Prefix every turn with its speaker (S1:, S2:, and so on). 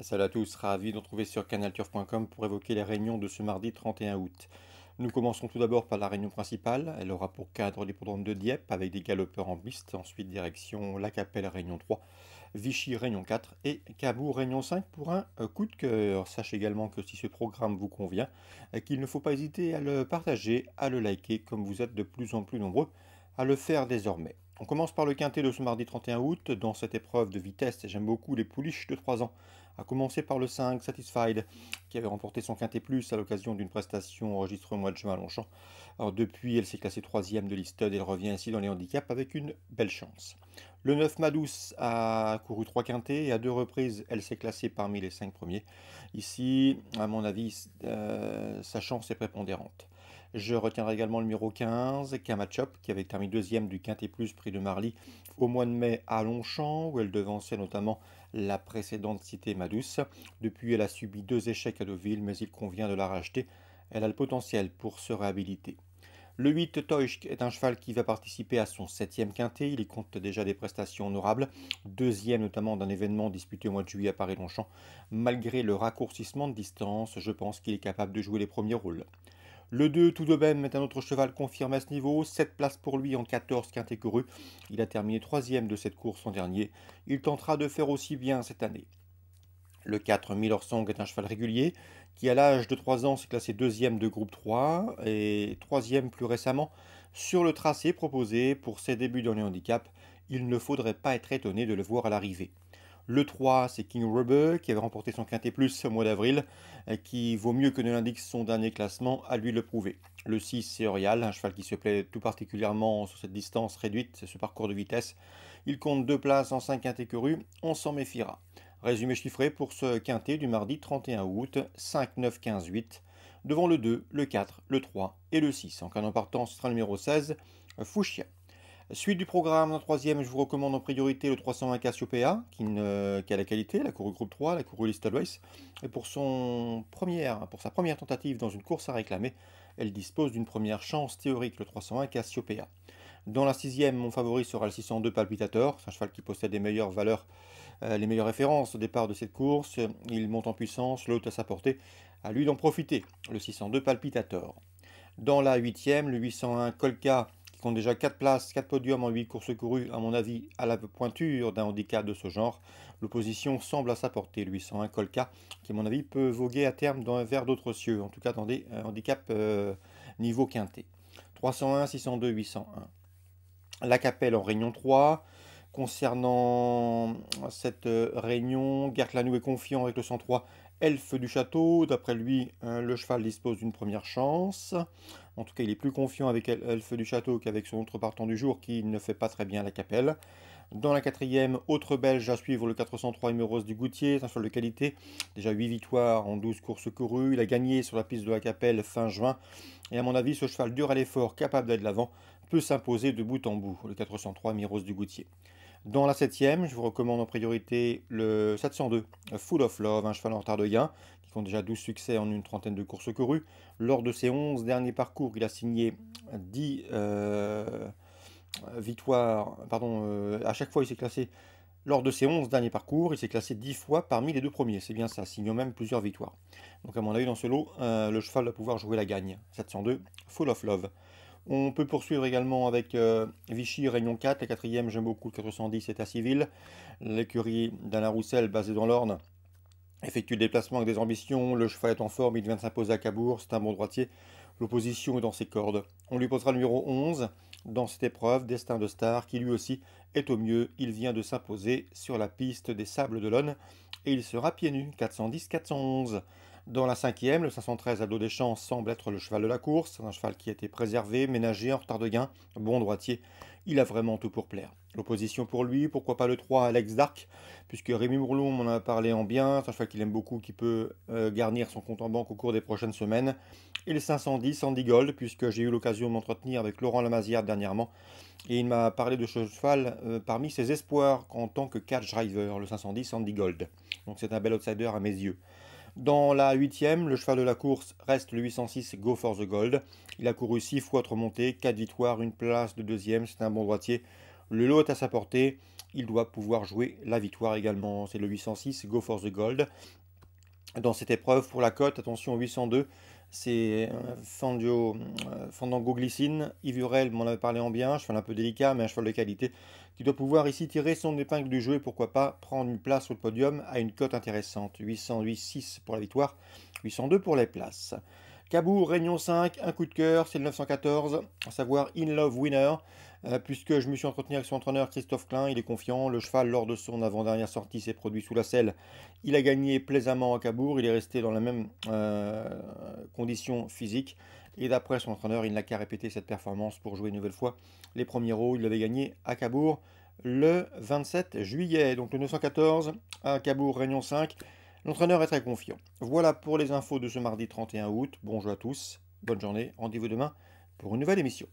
S1: Salut à tous, ravi de nous retrouver sur canalturf.com pour évoquer les réunions de ce mardi 31 août. Nous commençons tout d'abord par la réunion principale. Elle aura pour cadre l'hippodrome de Dieppe avec des galopeurs en piste. Ensuite, direction La Capelle, réunion 3, Vichy, réunion 4 et Cabourg, réunion 5 pour un coup de cœur. Sachez également que si ce programme vous convient, qu'il ne faut pas hésiter à le partager, à le liker, comme vous êtes de plus en plus nombreux à le faire désormais. On commence par le quintet de ce mardi 31 août. Dans cette épreuve de vitesse, j'aime beaucoup les pouliches de 3 ans. À commencer par le 5, Satisfied, qui avait remporté son quintet plus à l'occasion d'une prestation enregistrée au mois de juin à Longchamp. Alors depuis, elle s'est classée 3e de l'Easted et elle revient ainsi dans les handicaps avec une belle chance. Le 9, Madouce, a couru 3 quintets et à 2 reprises, elle s'est classée parmi les 5 premiers. Ici, à mon avis, sa chance est prépondérante. Je retiendrai également le numéro 15, Kamachop, qui avait terminé deuxième du Quintet Plus prix de Marly au mois de mai à Longchamp, où elle devançait notamment la précédente cité Madouce. Depuis, elle a subi 2 échecs à Deauville, mais il convient de la racheter. Elle a le potentiel pour se réhabiliter. Le 8, Toysk, est un cheval qui va participer à son 7e quintet. Il y compte déjà des prestations honorables, deuxième notamment d'un événement disputé au mois de juillet à Paris-Longchamp. Malgré le raccourcissement de distance, je pense qu'il est capable de jouer les premiers rôles. Le 2, tout de même, est un autre cheval confirmé à ce niveau. 7 places pour lui en 14 quintés courus. Il a terminé 3e de cette course en dernier. Il tentera de faire aussi bien cette année. Le 4, Miller Song, est un cheval régulier qui, à l'âge de 3 ans, s'est classé 2e de groupe 3 et 3e plus récemment sur le tracé proposé pour ses débuts dans les handicaps. Il ne faudrait pas être étonné de le voir à l'arrivée. Le 3, c'est King Rubber, qui avait remporté son quintet plus au mois d'avril, qui vaut mieux que ne l'indique son dernier classement, à lui le prouver. Le 6, c'est Orial, un cheval qui se plaît tout particulièrement sur cette distance réduite, ce parcours de vitesse. Il compte 2 places en 5 quintets courus, on s'en méfiera. Résumé chiffré pour ce quintet du mardi 31 août, 5, 9, 15, 8, devant le 2, le 4, le 3 et le 6. En cas d'empartant, ce sera le numéro 16, Fuchsia. Suite du programme, en troisième, je vous recommande en priorité le 301 Cassiopeia, qui a la qualité, la couru groupe 3, la couru Listed Race. Et pour sa première tentative dans une course à réclamer, elle dispose d'une première chance théorique, le 301 Cassiopeia. Dans la sixième, mon favori sera le 602 Palpitator. C'est un cheval qui possède les meilleures valeurs, les meilleures références au départ de cette course. Il monte en puissance, l'autre à sa portée. À lui d'en profiter, le 602 Palpitator. Dans la huitième, le 801 Colca, qui compte déjà 4 places, 4 podiums en 8 courses courues, à mon avis, à la pointure d'un handicap de ce genre. L'opposition semble à sa portée, le 801 Colca, qui, à mon avis, peut voguer à terme vers d'autres cieux, en tout cas dans des handicaps niveau quintet. 301, 602, 801. La Capelle en réunion 3. Concernant cette réunion, Gert Lanou est confiant avec le 103 Elfe du Château. D'après lui, le cheval dispose d'une première chance. En tout cas, il est plus confiant avec Elfe du Château qu'avec son autre partant du jour qui ne fait pas très bien la Capelle. Dans la quatrième, autre belge à suivre, le 403 Emerose du Goutier, c'est un cheval de qualité. Déjà 8 victoires en 12 courses courues. Il a gagné sur la piste de la Capelle fin juin. Et à mon avis, ce cheval dur à l'effort, capable d'aller de l'avant, peut s'imposer de bout en bout, le 403 Miros du Goutier. Dans la septième, je vous recommande en priorité le 702 Full of Love, un cheval en retard de gain, qui compte déjà 12 succès en une trentaine de courses courues. Lors de ses 11 derniers parcours, il a signé 10 victoires, pardon, à chaque fois il s'est classé, lors de ses 11 derniers parcours, il s'est classé 10 fois parmi les deux premiers, c'est bien ça, signant même plusieurs victoires. Donc à mon avis, dans ce lot, le cheval va pouvoir jouer la gagne. 702 Full of Love. On peut poursuivre également avec Vichy, Réunion 4. La quatrième, j'aime beaucoup le 410, c'est à Civil. L'écurie d'Alain Roussel, basée dans l'Orne, effectue le déplacement avec des ambitions. Le cheval est en forme, il vient de s'imposer à Cabourg, c'est un bon droitier. L'opposition est dans ses cordes. On lui posera le numéro 11 dans cette épreuve, Destin de Star, qui lui aussi est au mieux. Il vient de s'imposer sur la piste des Sables d'Olonne et il sera pieds nus, 410-411. Dans la cinquième, le 513 Abdo des Champs semble être le cheval de la course. C'est un cheval qui a été préservé, ménagé, en retard de gain, bon droitier. Il a vraiment tout pour plaire. L'opposition pour lui, pourquoi pas le 3 Alex Dark, puisque Rémi Mourlon m'en a parlé en bien. C'est un cheval qu'il aime beaucoup, qui peut garnir son compte en banque au cours des prochaines semaines. Et le 510 Andy Gold, puisque j'ai eu l'occasion de m'entretenir avec Laurent Lamazière dernièrement. Et il m'a parlé de ce cheval parmi ses espoirs en tant que catch driver, le 510 Andy Gold. Donc c'est un bel outsider à mes yeux. Dans la huitième, le cheval de la course reste le 806 Go for the Gold. Il a couru 6 fois remonté, 4 victoires, une place de deuxième, c'est un bon droitier. Le lot est à sa portée. il doit pouvoir jouer la victoire également. C'est le 806, Go for the Gold. Dans cette épreuve, pour la cote, attention, 802, c'est Fandango Glycine. Yves m'en avait parlé en bien, un cheval un peu délicat, mais un cheval de qualité, qui doit pouvoir ici tirer son épingle du jeu et pourquoi pas prendre une place au podium à une cote intéressante. 808,6 pour la victoire, 802 pour les places. Cabourg, Réunion 5, un coup de cœur, c'est le 914, à savoir In Love Winner, puisque je me suis entretenu avec son entraîneur Christophe Klein, il est confiant, le cheval lors de son avant-dernière sortie s'est produit sous la selle, il a gagné plaisamment à Cabourg, il est resté dans la même condition physique, et d'après son entraîneur, il n'a qu'à répéter cette performance pour jouer une nouvelle fois les premiers rôles, il avait gagné à Cabourg le 27 juillet, donc le 914 à Cabourg, Réunion 5, l'entraîneur est très confiant. Voilà pour les infos de ce mardi 31 août. Bonjour à tous, bonne journée, rendez-vous demain pour une nouvelle émission.